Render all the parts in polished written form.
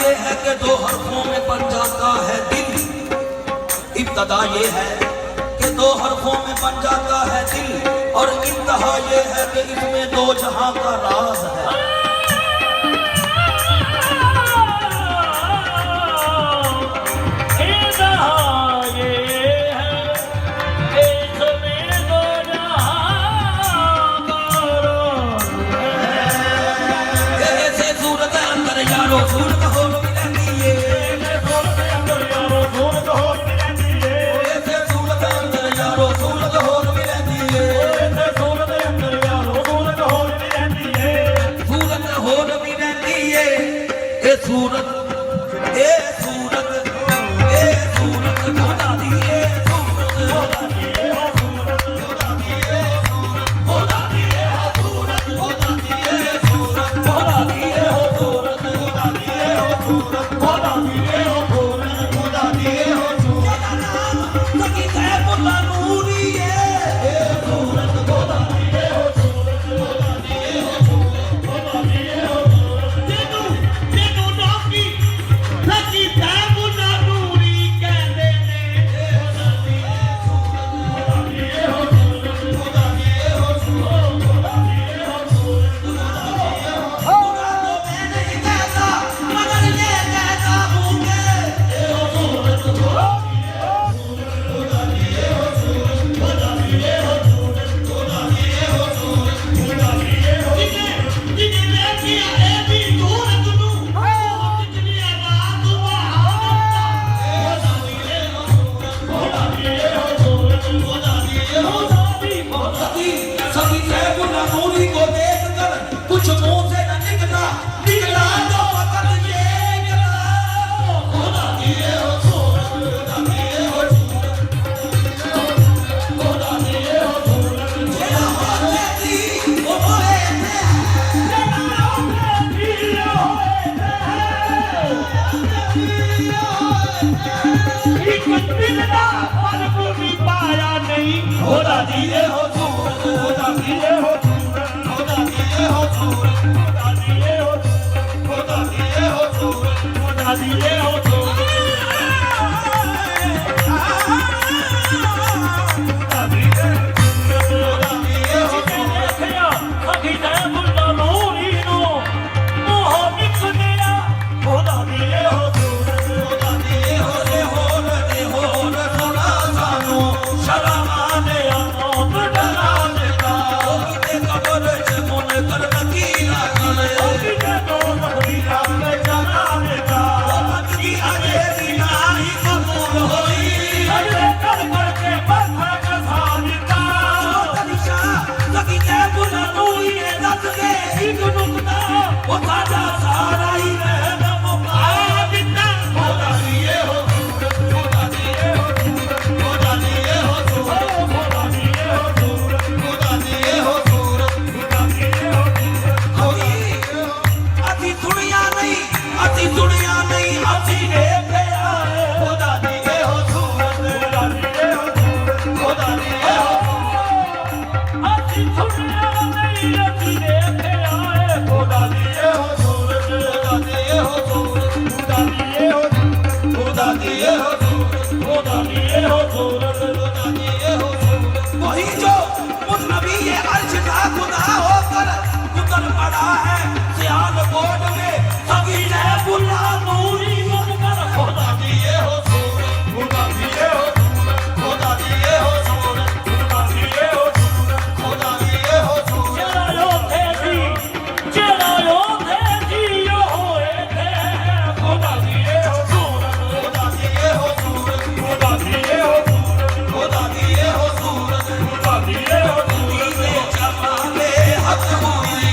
ये है कि दो हरफों में बन जाता है दिल। इब्तदा ये है कि दो हरफों में बन जाता है दिल, और इंतहा ये है कि इसमें दो जहां का राज है। वही जो उस नबी ये अर्श का खुदा होकर उतर पड़ा है सियाल कोट में सभी ने बुला नूरी बनकर खुदा दिए हो सूरत खुदा दिए हो सूरत खुदा दिए हो सूरत खुदा दिए हो सूरत खुदा दिए हो सूरत चलो थे जी यो होए थे खुदा दिए हो सूरत खुदा दिए हो सूरत खुदा दिए हो सूरत खुदा दिए हो सूरत खुदा दिए हो सूरत जमाने हक हुई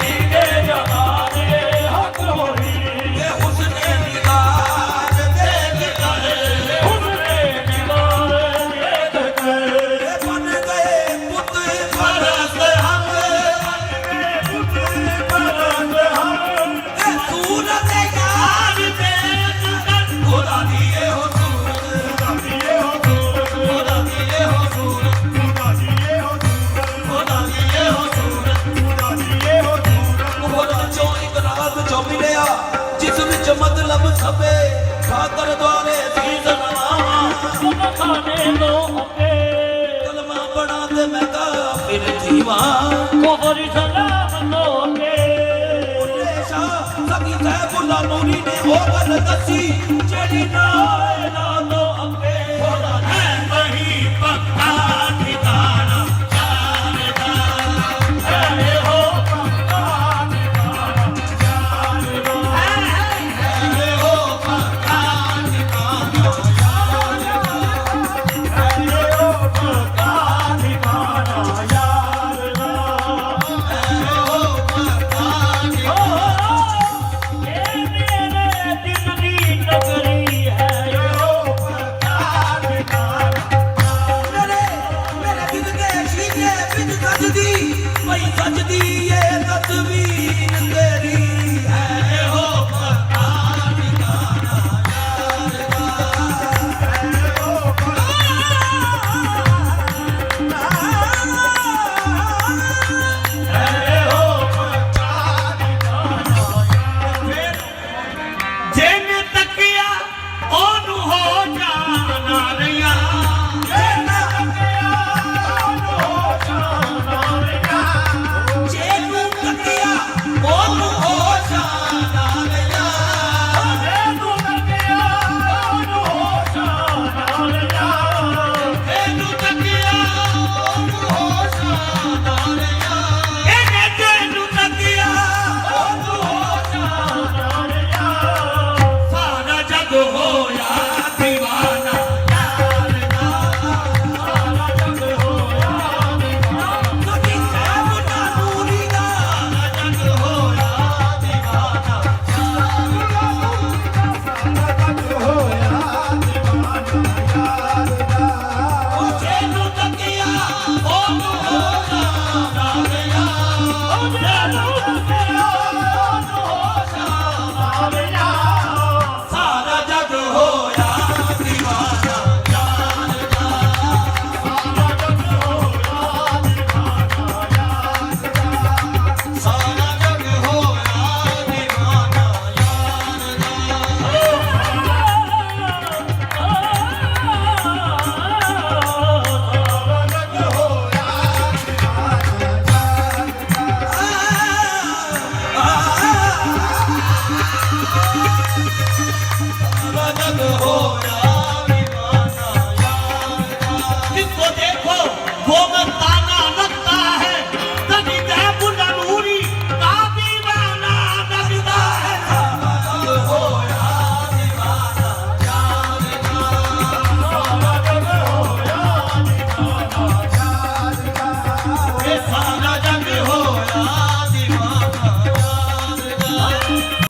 दीदे जमाने हक होई ये हुस्ने निगार देख कर हुस्ने निगार देख कर ये बन गए पुत परस्त हम ये सूरत यार देख कर खुदा दिए हो सूरत खुदा दिए हो सूरत खुदा दिए हो सूरत खुदा दिए हो सूरत खुदा दिए हो सूरत खुदा दिए हो सूरत खुदा चो एक रात चो मिलिया जिस विच मतलब सभे खातर द्वारे सीस नवावा खाने दो अके कलमा पढ़ा ते मैं काफिर थीवा कोहरी सलाम दो अके उन्नेशा सगी सैफुल्ला नूरी ने वो गल दसी जेड़ी ना ना दो अके खुदा है वही पक्का ठिकाना है हो पक्का है हो पक्का ठिकाना मेरे दिल के शीशे बिन सजदी वही सजदी ये तस्वीर तेरी है हो पक्का ठिकाना जिन तकिया ओनु हो जाना रिया जेनू तकिया ओनू हो जाना रिया जेनू तकिया ओनू हो जाना रिया जेनू तकिया ओनू हो जाना सारा जग होया दीवाना सभी सैफुल्ला नूरी दा जग होया दीवाना ओ जेनू तकिया ओनू हो जाना रिया सारा जग होया दीवाना सारा जग होया दीवाना सारा जग होया दीवाना जिसको देखो वो में ताना लगता है तभी तहबुल्ला नूरी का दीवाना लगता है जग होया दीवाना ये सारा